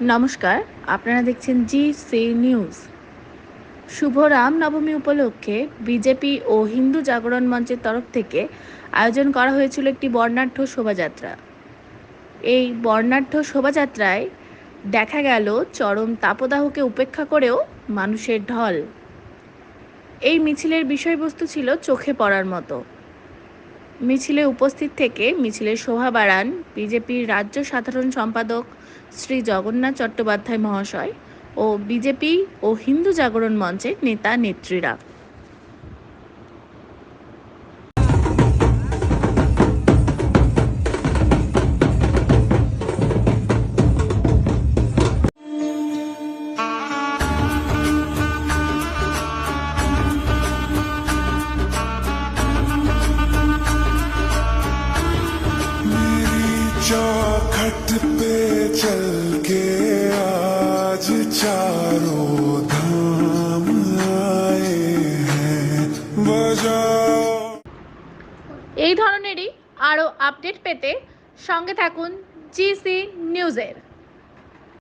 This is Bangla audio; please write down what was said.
নমস্কার, আপনারা দেখছেন জি নিউজ। শুভ রাম নবমী উপলক্ষে বিজেপি ও হিন্দু জাগরণ মঞ্চের তরফ থেকে আয়োজন করা হয়েছিল একটি বর্ণাঢ্য শোভাযাত্রা। এই বর্ণাঢ্য শোভাযাত্রায় দেখা গেল চরম তাপদাহকে উপেক্ষা করেও মানুষের ঢল। এই মিছিলের বিষয়বস্তু ছিল চোখে পড়ার মতো। মিছিলে উপস্থিত থেকে মিছিলের শোভা বাড়ান বিজেপির রাজ্য সাধারণ সম্পাদক শ্রী জগন্নাথ চট্টোপাধ্যায় মহাশয় ও বিজেপি ও হিন্দু জাগরণ মঞ্চের নেতা নেত্রীরা। चौखट पे चल के आज चारों धाम आए हैं बजाओ। এই ধরনেরই আরও আপডেট পেতে সঙ্গে থাকুন জি নিউজের।